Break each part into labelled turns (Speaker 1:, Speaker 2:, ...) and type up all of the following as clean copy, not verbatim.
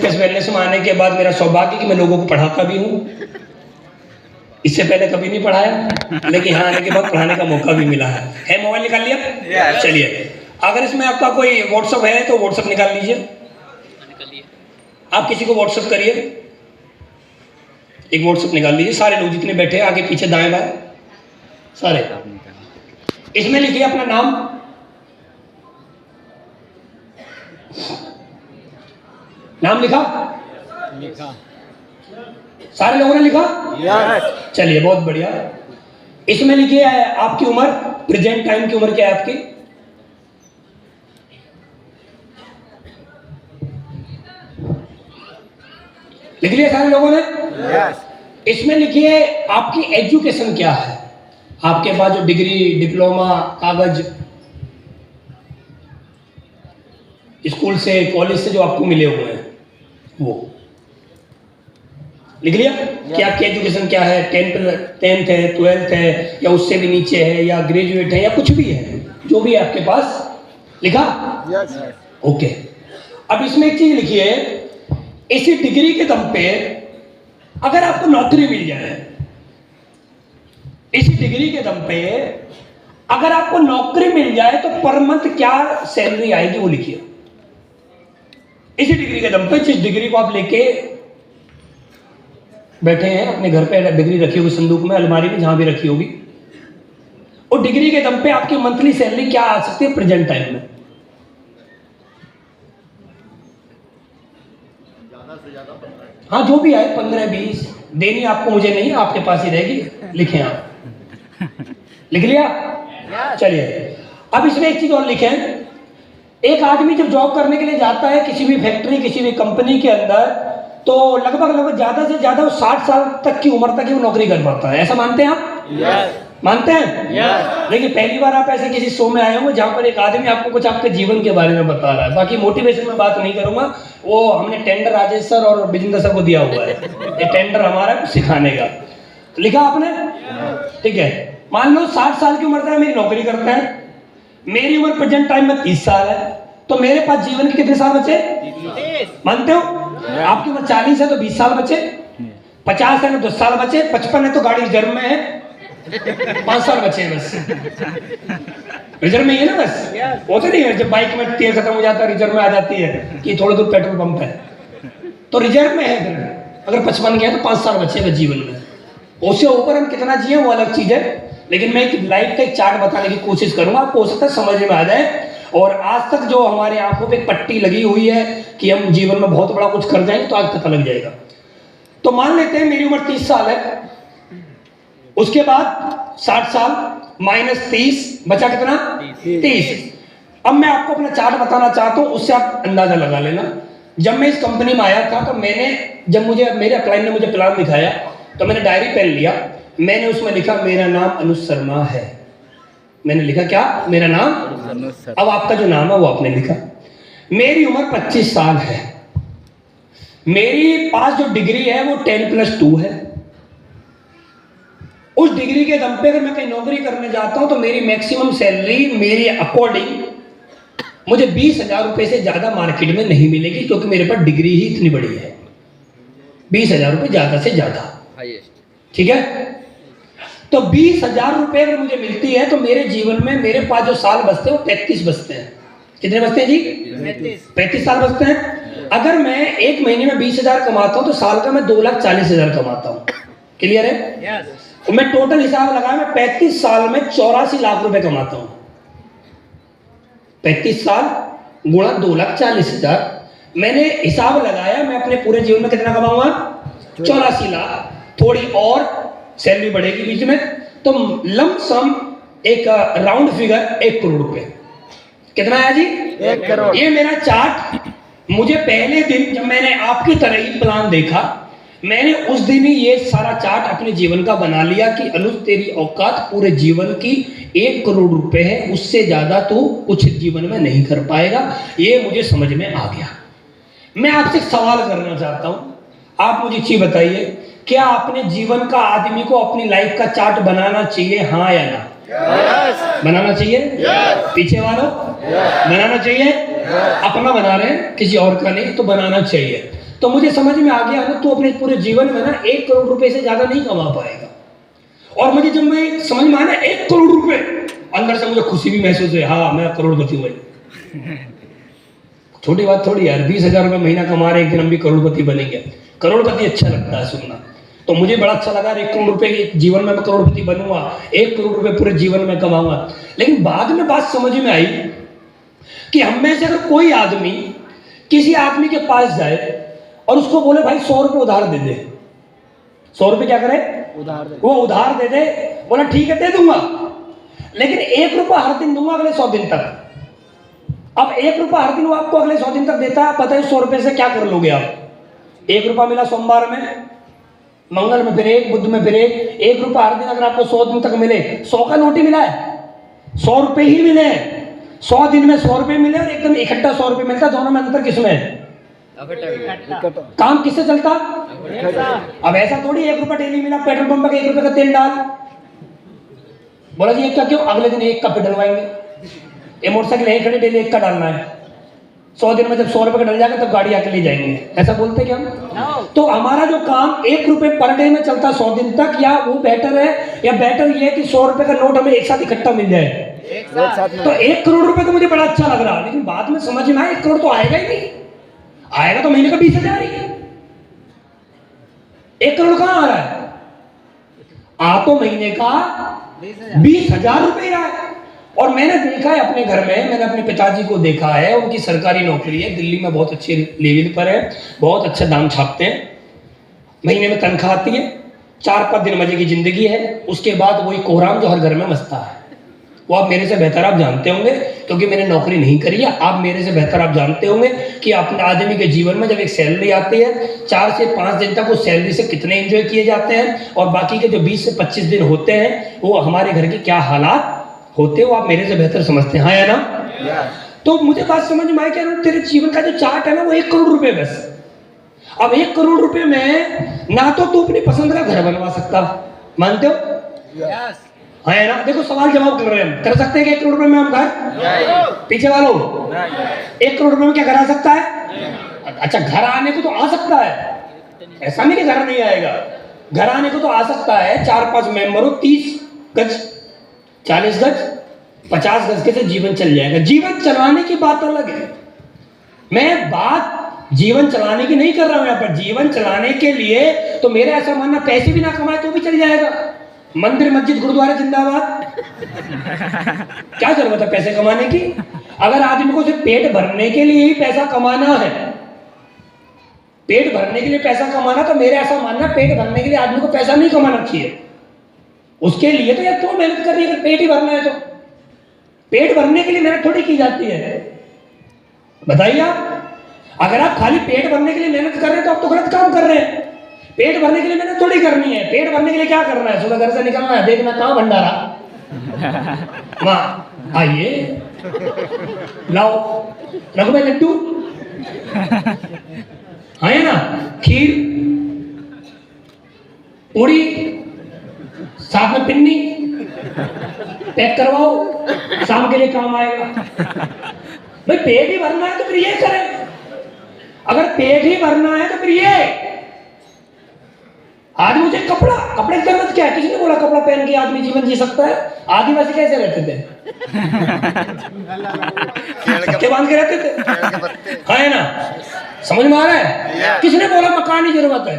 Speaker 1: Fitness wellness में आने के बाद मेरा सौभाग्य कि मैं लोगों को पढ़ाता भी हूँ। इससे पहले कभी नहीं पढ़ाया, लेकिन यहाँ आने के बाद पढ़ाने का मौका भी मिला है। मोबाइल निकाल लिया? चलिए, अगर इसमें आपका कोई व्हाट्सअप है तो व्हाट्सअप निकाल लीजिए। आप किसी को व्हाट्सअप करिए, एक व्हाट्सअप निकाल लीजिए। सारे लोग जितने बैठे हैं, आगे पीछे दाएं बाएं सारे, इसमें लिखिए अपना नाम, नाम लिखा? सारे लोगों ने लिखा? चलिए, बहुत बढ़िया। इसमें लिखिए आपकी उम्र, प्रेजेंट टाइम की उम्र क्या है आपकी? लिख लिया सारे लोगों ने? इसमें लिखिए आपकी एजुकेशन क्या है, आपके पास जो डिग्री, डिप्लोमा, कागज स्कूल से, कॉलेज से जो आपको मिले हुए हैं, वो लिख लिया? कि आपकी एजुकेशन क्या है, 10th है, 12th है, या उससे भी नीचे है, या ग्रेजुएट है, या कुछ भी है, जो भी है आपके पास, लिखा? ओके। अब इसमें एक चीज लिखिए, इसी डिग्री के दम पे अगर आपको नौकरी मिल जाए, इसी डिग्री के दम पे अगर आपको नौकरी मिल जाए तो पर मंथ क्या सैलरी आएगी, वो लिखिए। इसी डिग्री के दम पे, जिस डिग्री को आप लेके बैठे हैं, अपने घर पे डिग्री रखी होगी संदूक में, अलमारी में, जहां भी रखी होगी, और डिग्री के दम पे आपकी मंथली सैलरी क्या आ सकती है प्रेजेंट टाइम में? हाँ, जो भी आए, 15-20 देनी आपको, मुझे नहीं, आपके पास ही रहेगी। लिखें आप, लिख लिया? चलिए, अब इसमें एक चीज और लिखें। एक आदमी जब जॉब करने के लिए जाता है किसी भी फैक्ट्री, किसी भी कंपनी के अंदर, तो लगभग ज्यादा से ज्यादा वो 60 साल तक की उम्र तक ही वो नौकरी कर पाता है। ऐसा मानते हैं आप? मानते हैं? लेकिन पहली बार आप ऐसे किसी शो में आए होंगे जहां पर एक आदमी आपको कुछ आपके जीवन के बारे में बता रहा है। बाकी मोटिवेशन में बात नहीं करूंगा, वो हमने टेंडर राजेश सर और बिजेंद्र सर को दिया हुआ है, ये टेंडर हमारा है सिखाने का। लिखा आपने? ठीक है। मान लो 60 साल की उम्र तक मेरी नौकरी करते हैं, मेरी उम्र प्रेजेंट टाइम में 30 साल है, तो मेरे पास जीवन के कितने साल बचे? मानते हो? आपकी उम्र 40 है तो 20 साल बचे, 50 है तो 10 साल बचे, 55 है तो गाड़ी रिजर्व में है, 5 साल बचे बस। रिजर्व में ही है ना बस, वो तो नहीं है जब बाइक में तेल खत्म हो जाता है रिजर्व में आ जाती है कि थोड़ी दूर पेट्रोल पंप है, तो रिजर्व में है। फिर अगर 55 गया तो 5 साल बचे बस जीवन में। उससे ऊपर हम कितना जिए वो अलग चीज है, लेकिन मैं एक लाइफ का एक चार्ट बताने की कोशिश करूंगा, आपको हो सकता है समझ में आ जाए। और आज तक जो हमारे आंखों पे एक पट्टी लगी हुई है कि हम जीवन में बहुत बड़ा कुछ कर जाएंगे, तो आज पता लग जाएगा। तो मान लेते हैं मेरी उम्र 30 साल है, उसके बाद 60 साल माइनस 30 बचा कितना? 30। अब मैं आपको अपना चार्ट बताना चाहता हूं, उससे आप अंदाजा लगा लेना। जब मैं इस कंपनी में आया था तो जब मुझे मेरे क्लाइंट ने मुझे प्लान दिखाया तो मैंने डायरी पेन लिया, मैंने उसमें लिखा मेरा नाम अनुज शर्मा है। मैंने लिखा क्या? मेरा नाम। अब आपका जो नाम है वो आपने लिखा। मेरी उम्र 25 साल है, मेरी पास जो डिग्री है वो 10+2 है। उस डिग्री के दम पे अगर मैं कहीं नौकरी करने जाता हूं तो मेरी मैक्सिमम सैलरी मेरे अकॉर्डिंग मुझे 20,000 रुपए से ज्यादा मार्केट में नहीं मिलेगी, क्योंकि मेरे पास डिग्री ही इतनी बड़ी है। 20,000 रुपए ज्यादा से ज्यादा, ठीक है? तो 20,000 रुपए अगर मुझे मिलती है तो मेरे जीवन में मेरे पास जो साल बचते हैं वो 33 बचते हैं। कितने बचते हैं जी? 35 साल बचते हैं। अगर मैं एक महीने में 20,000 कमाता हूं तो साल का मैं 2,40,000 कमाता हूं। क्लियर है? तो मैं टोटल हिसाब लगाया, मैं 35 साल में 84 लाख रुपए कमाता हूं। 35 साल गुणा 2,40,000, मैंने हिसाब लगाया मैं अपने पूरे जीवन में कितना कमाऊंगा? 84 लाख। थोड़ी और सैलरी बढ़ेगी बीच में, तो लमसम एक राउंड फिगर 1 करोड़ रुपए। कितना आया जी?
Speaker 2: 1 करोड़।
Speaker 1: ये मेरा चार्ट मुझे पहले दिन जब मैंने आपकी तरह ही प्लान देखा, मैंने उस दिन ही ये सारा चार्ट अपने जीवन का बना लिया कि अनुज तेरी औकात पूरे जीवन की 1 करोड़ रुपए है, उससे ज्यादा तू कुछ जीवन में नहीं कर पाएगा। ये मुझे समझ में आ गया। मैं आपसे सवाल करना चाहता हूं, आप मुझे चीज बताइए, क्या अपने जीवन का आदमी को अपनी लाइफ का चार्ट बनाना चाहिए, हाँ या ना? बनाना चाहिए? पीछे वालों बनाना चाहिए? अपना बना रहे हैं, किसी और का नहीं, तो बनाना चाहिए। तो मुझे समझ में आ गया ना, तू अपने पूरे जीवन में ना 1 करोड़ रुपए से ज्यादा नहीं कमा पाएगा। और मुझे जब मैं समझ में आया ना 1 करोड़ रुपए, अंदर से मुझे खुशी भी महसूस हुई, हाँ मैं करोड़पति हुआ। छोटी बात थोड़ी यार, 20,000 रुपए महीना कमा रहे, एक दिन हम भी करोड़पति बनेंगे। करोड़पति अच्छा लगता है सुनना, तो मुझे बड़ा अच्छा लगा 1 करोड़ रुपए के जीवन में मैं करोड़पति बनूंगा, 1 करोड़ रुपए पूरे जीवन में कमाऊंगा। लेकिन बाद में बात समझ में आई कि हम में से अगर कोई आदमी किसी आदमी के पास जाए और उसको बोले भाई 100 रुपए उधार दे दे, 100 रुपए क्या करे, उधार दे, वो उधार दे दे, बोला ठीक है दे दूंगा, लेकिन 1 रुपया हर दिन दूंगा अगले 100 दिन तक। अब 1 रुपया हर दिन वो आपको अगले 100 दिन तक देता है, बताइए 100 रुपए से क्या कर लोगे आप? 1 रुपया मिला सोमवार में, मंगल में फिर 1, बुध में फिर 1 रुपया हर दिन अगर आपको 100 दिन तक मिले, 100 का नोट ही मिला है, 100 रुपए ही मिले, 100 दिन में 100 रुपए मिले और एकदम इकट्ठा 100 रुपए मिलता, दोनों में अंतर किसमें है? काम किससे चलता? अब ऐसा थोड़ी 1 रुपया डेली मिला, पेट्रोल पंप का 1 रुपए का तेल डाल, बोला जी 1 का क्यों, अगले दिन 1 का पे डलवाएंगे, ये मोटरसाइकिल यहीं खड़े डेली 1 का डालना है, 100 दिन में जब 100 रुपए का डल जाएगा तब गाड़ी आके ले जाएंगे, ऐसा बोलते क्या हम? तो हमारा जो काम 1 रुपए पर डे में चलता 100 दिन तक, या वो बेटर है, या बेटर ये है कि 100 रुपए का नोट हमें एक साथ इकट्ठा मिल जाए एक साथ में। तो 1 करोड़ रुपए तो मुझे बड़ा अच्छा लग रहा, लेकिन बाद में समझ में आया 1 करोड़ तो आएगा ही नहीं, आएगा तो महीने का 20,000 ही है, 1 करोड़ कहां आ रहा है? आ तो महीने का 20,000 रुपए रहा है। और मैंने देखा है अपने घर में, मैंने अपने पिताजी को देखा है, उनकी सरकारी नौकरी है, दिल्ली में बहुत अच्छे लेवल पर है, बहुत अच्छा दाम छापते हैं, महीने में तनख्वाह आती है, 4-5 दिन मजे की जिंदगी है, उसके बाद वही कोहराम जो हर घर में मचता है। वो आप मेरे से बेहतर आप जानते होंगे, क्योंकि मैंने नौकरी नहीं करी है, आप मेरे से बेहतर आप जानते होंगे कि अपने आदमी के जीवन में जब एक सैलरी आती है, 4 से 5 दिन तक उस सैलरी से कितने एंजॉय किए जाते हैं, और बाकी के जो 20 से 25 दिन होते हैं वो हमारे घर के क्या हालात होते हैं, वो आप मेरे से बेहतर समझते हैं, हाँ या ना? तो मुझे बात समझ में आई कि तेरे जीवन का जो चार्ट है ना वो 1 करोड़ रुपए बस। अब 1 करोड़ रुपए में ना तो तू अपनी पसंद का घर बनवा सकता, मानते हो? हाँ है ना? देखो सवाल जवाब कर रहे हैं हम, कर सकते हैं कि 1 करोड़ रुपए में हम घर? पीछे वालों 1 करोड़ रुपए में क्या घर आ सकता है? अच्छा घर आने को तो आ सकता है, ऐसा नहीं कि घर नहीं आएगा, घर आने को तो आ सकता है, 4-5 मेंबर हो, 30 गज 40 गज 50 गज के से जीवन चल जाएगा। जीवन चलाने की बात अलग है, मैं बात जीवन चलाने की नहीं कर रहा हूं यहाँ पर। जीवन चलाने के लिए तो मेरा ऐसा मानना पैसे भी ना कमाए तो भी चल जाएगा, मंदिर मस्जिद गुरुद्वारा जिंदाबाद क्या जरूरत है पैसे कमाने की? अगर आदमी को सिर्फ पेट भरने के लिए ही पैसा कमाना है, पेट भरने के लिए पैसा कमाना, तो मेरा ऐसा मानना पेट भरने के लिए आदमी को पैसा नहीं कमाना चाहिए, उसके लिए तो यार क्यों मेहनत करनी है? अगर पेट ही भरना है तो पेट भरने के लिए मेहनत थोड़ी की जाती है, बताइए आप। अगर आप खाली पेट भरने के लिए मेहनत कर रहे हैं तो आप तो गलत काम कर रहे हैं। पेट भरने के लिए मेहनत थोड़ी करनी है, पेट भरने के लिए क्या करना है? सुबह घर से निकलना है, देखना कहां भंडारा, वहां आइए लाओ रघुवे लड्डू, है ना, खीर पूरी साथ में पिन्नी पैक करवाओ, शाम के लिए काम आएगा। भाई पेट ही भरना है तो फिर ये करें, अगर पेट ही भरना है तो फिर ये आदमी मुझे कपड़े की जरूरत क्या है? किसी ने बोला कपड़ा पहन के आदमी जीवन जी सकता है? आदिवासी कैसे रहते थे? सबके बांध के रहते थे, है ना? समझ में आ रहा है? किसने बोला मकान की जरूरत है?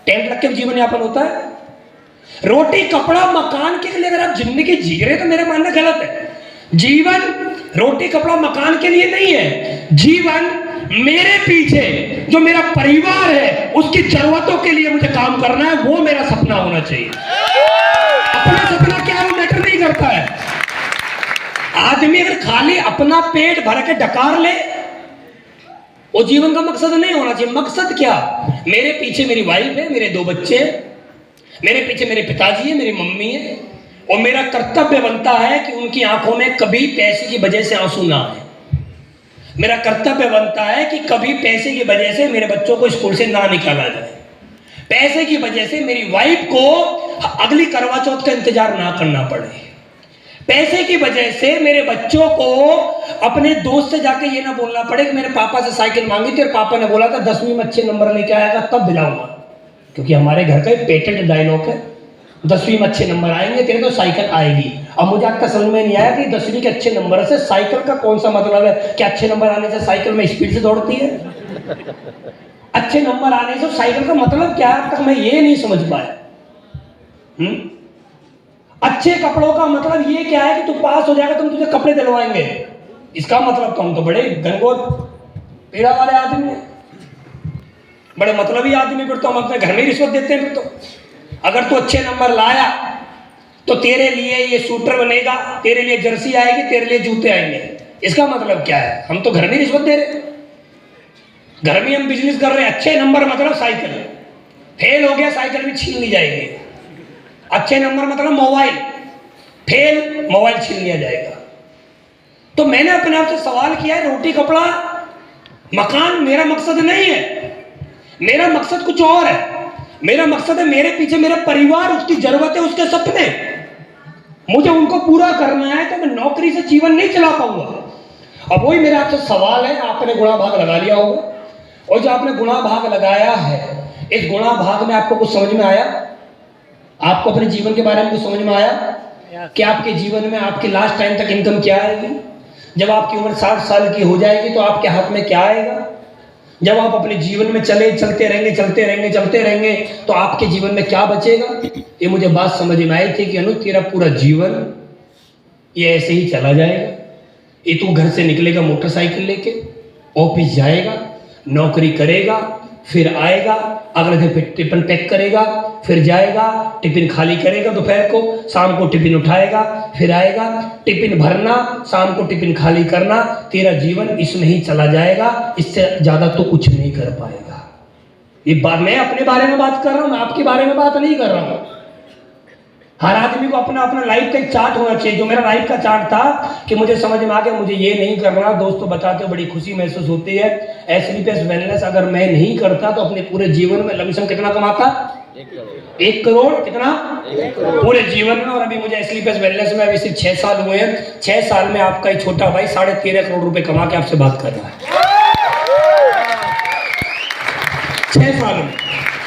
Speaker 1: टेंट रख के जीवन यापन होता है। रोटी कपड़ा मकान के लिए अगर आप जिंदगी जी रहे तो मेरे मानना गलत है। जीवन रोटी कपड़ा मकान के लिए नहीं है, जीवन मेरे पीछे जो मेरा परिवार है उसकी जरूरतों के लिए मुझे काम करना है, वो मेरा सपना होना चाहिए। अपना सपना क्या है वो मैटर नहीं करता है। आदमी अगर खाली अपना पेट भर के डकार ले, वो जीवन का मकसद नहीं होना चाहिए। मकसद क्या? मेरे पीछे मेरी वाइफ है, मेरे 2 बच्चे हैं, मेरे पीछे मेरे पिताजी है, मेरी मम्मी है, और मेरा कर्तव्य बनता है कि उनकी आंखों में कभी पैसे की वजह से आंसू ना आए। मेरा कर्तव्य बनता है कि कभी पैसे की वजह से मेरे बच्चों को स्कूल से ना निकाला जाए, पैसे की वजह से मेरी वाइफ को अगली करवा चौथ का इंतजार ना करना पड़े, पैसे की वजह से मेरे बच्चों को अपने दोस्त से जाके ये ना बोलना पड़े कि मेरे पापा से साइकिल मांगी थी और पापा ने बोला था 10वीं में अच्छे नंबर लेके आएगा तब दिलाऊंगा। क्योंकि हमारे घर का एक पेटेंट डायलॉग है, 10वीं में अच्छे नंबर आएंगे तेरे तो साइकिल आएगी। अब मुझे आज तक समझ में नहीं आया कि 10वीं के अच्छे नंबर से साइकिल का कौन सा मतलब है। क्या अच्छे नंबर आने से साइकिल में स्पीड से दौड़ती है? अच्छे नंबर आने से साइकिल का मतलब क्या है, अब तक मैं ये नहीं समझ पाया। अच्छे कपड़ों का मतलब ये क्या है कि तू पास हो जाएगा तुम तुझे कपड़े दिलवाएंगे, इसका मतलब तो हम तो बड़े गनगोत पीड़ा वाले आदमी हैं, बड़े मतलबी आदमी। फिर तो हम अपने घर में रिश्वत देते हैं। फिर तो अगर तू अच्छे नंबर लाया तो तेरे लिए ये सूटर बनेगा, तेरे लिए जर्सी आएगी, तेरे लिए जूते आएंगे। इसका मतलब क्या है? हम तो घर में रिश्वत दे रहे, घर में हम बिजनेस कर रहे हैं। अच्छे नंबर मतलब साइकिल, फेल हो गया साइकिल भी छीन ली जाएगी। अच्छे नंबर मतलब मोबाइल, फेल मोबाइल छीन लिया जाएगा। तो मैंने अपने आप से सवाल किया है, रोटी कपड़ा मकान मेरा मकसद नहीं है, मेरा मकसद कुछ और है। मेरा मकसद है मेरे पीछे मेरा परिवार, उसकी जरूरत है, उसके सपने, मुझे उनको पूरा करना है। तो मैं नौकरी से जीवन नहीं चला पाऊंगा। अब वही मेरा आपसे सवाल है, आपने गुणा भाग लगा लिया होगा, और जो आपने गुणा भाग लगाया है, इस गुणा भाग में आपको कुछ समझ में आया? आपको अपने जीवन के बारे में कुछ समझ में आया कि आपके जीवन में आपकी लास्ट टाइम तक इनकम क्या आएगी? जब आपकी उम्र 60 साल की हो जाएगी तो आपके हाथ में क्या आएगा? जब आप अपने जीवन में चलते रहेंगे तो आपके जीवन में क्या बचेगा? ये मुझे बात समझ में आई थी कि अनु तेरा पूरा जीवन ये ऐसे ही चला जाएगा। ये तू घर से निकलेगा मोटरसाइकिल लेके, ऑफिस जाएगा, नौकरी करेगा, फिर आएगा, अगले दिन फिर टिफिन पैक करेगा, फिर जाएगा, टिफिन खाली करेगा दोपहर को, शाम को टिफिन उठाएगा, फिर आएगा, टिफिन भरना, शाम को टिफिन खाली करना। तेरा जीवन इसमें ही चला जाएगा, इससे ज्यादा तो कुछ नहीं कर पाएगा। ये बात मैं अपने बारे में बात कर रहा हूं, मैं आपके बारे में बात नहीं कर रहा हूं। हर आदमी को अपना अपना लाइफ का एक चार्ट होना चाहिए। जो मेरा लाइफ का चार्ट था कि मुझे समझ में आ गया मुझे ये नहीं करना, दोस्तों बताते हो बड़ी खुशी महसूस होती है। एसलीपीएस वेलनेस अगर मैं नहीं करता तो अपने पूरे जीवन में लमसम कितना कमाता? 1 करोड़। कितना? 1 करोड़ पूरे जीवन में। और अभी मुझे एसलीपीएस वेलनेस में अभी सिर्फ 6 साल हुए हैं। 6 साल में आपका एक छोटा भाई 13.5 करोड़ रुपए कमा के आपसे बात कर रहा है। 6 साल में।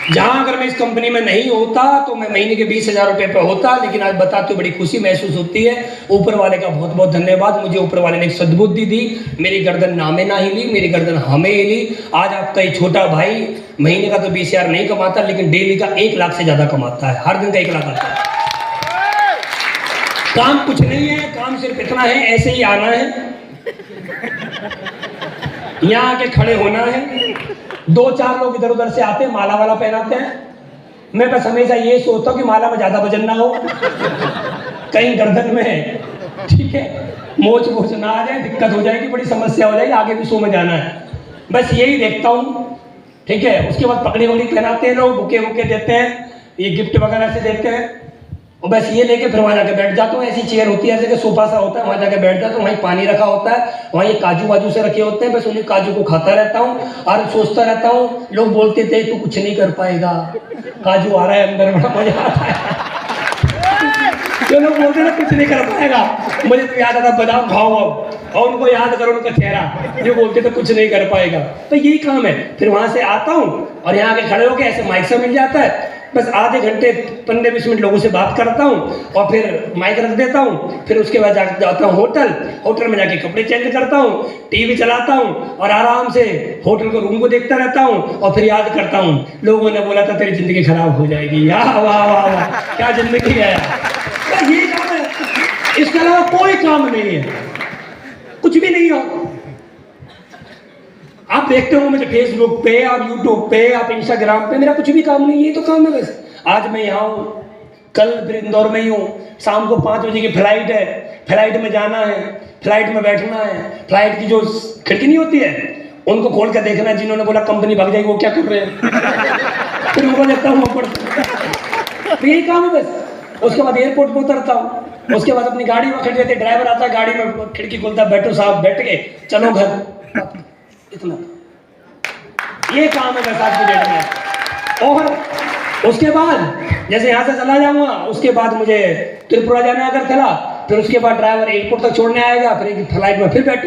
Speaker 1: जहां अगर मैं इस कंपनी में नहीं होता तो मैं महीने के 20,000 रुपए पे होता। लेकिन आज बताते बड़ी खुशी महसूस होती है। ऊपर वाले का बहुत बहुत धन्यवाद। मुझे ऊपर वाले ने एक सद्बुद्धि दी, मेरी गर्दन नामे ना हिली, मेरी गर्दन हमें हिली। आज आपका ये छोटा भाई महीने का तो 20,000 नहीं कमाता, लेकिन डेली का 1 लाख से ज्यादा कमाता है। हर दिन का 1 लाख आता है। काम कुछ नहीं है, काम सिर्फ इतना है, ऐसे ही आना है, यहाँ आके खड़े होना है। 2-4 लोग इधर उधर से आते हैं, माला वाला पहनाते हैं। मैं बस हमेशा ये सोचता हूँ कि माला में ज्यादा वजन ना हो, कहीं गर्दन में, ठीक है, मोच मोच ना आ जाए, दिक्कत हो जाएगी, बड़ी समस्या हो जाएगी, आगे भी शो में जाना है। बस यही देखता हूँ, ठीक है। उसके बाद पगड़ी वगड़ी पहनाते हैं लोग, बुके वुके देते हैं, ये गिफ्ट वगैरह से देते हैं, और बस ये लेके फिर वहाँ जाके बैठ जाता हूँ। ऐसी चेयर होती है, ऐसे कि सोफा सा होता है, वहाँ जाके बैठ जाता हूँ। वहीं पानी रखा होता है, वहाँ ये काजू वाजू से रखे होते हैं, बस उन्हीं काजू को खाता रहता हूँ और सोचता रहता हूँ। लोग बोलते थे तू कुछ नहीं कर पाएगा, काजू आ रहा है अंदर, बड़ा मजा आता है। जो लोग बोलते थे कुछ नहीं कर पाएगा, मुझे तो याद आता बादाम खाओ और उनको याद करो उनका चेहरा, जो बोलते थे कुछ नहीं कर पाएगा। तो यही काम है। फिर वहां से आता हूँ और यहाँ आके खड़े होके ऐसे माइक से मिल जाता है, बस आधे घंटे 15-20 मिनट लोगों से बात करता हूँ और फिर माइक रख देता हूँ। फिर उसके बाद जाता हूँ होटल में जाके कपड़े चेंज करता हूँ, टीवी चलाता हूँ और आराम से होटल को रूम को देखता रहता हूँ। और फिर याद करता हूँ लोगों ने बोला था तेरी जिंदगी खराब हो जाएगी, वाह वाह वाह क्या जिंदगी है। ये काम है, इसके अलावा कोई काम नहीं है, कुछ भी नहीं हो। आप देखते हो मुझे फेसबुक पे, आप यूट्यूब पे, आप इंस्टाग्राम पे, मेरा कुछ भी काम नहीं है, ये तो काम है बस। आज मैं यहाँ हूँ, कल फिर इंदौर में ही हूँ, शाम को 5 बजे की फ्लाइट है, फ्लाइट में जाना है, फ्लाइट में बैठना है। फ्लाइट की जो खिड़की नहीं होती है उनको खोल कर देखना है, जिन्होंने बोला कंपनी भाग जाएगी वो क्या कर रहे हैं, फिर उनको देखता हूँ ऊपर। तो यही काम है बस। उसके बाद एयरपोर्ट पर उतरता हूँ, उसके बाद अपनी गाड़ी में खड़ी रहती है, ड्राइवर आता है, गाड़ी में खिड़की खोलता है, बैठो साहब, बैठ के चलो घर, इतना ये काम है बस आज की डेट में। और उसके बाद जैसे यहाँ से चला जाऊंगा, उसके बाद मुझे त्रिपुरा जाना है, अगरतला, फिर उसके बाद ड्राइवर एयरपोर्ट तक छोड़ने आएगा, फिर एक फ्लाइट में फिर बैठ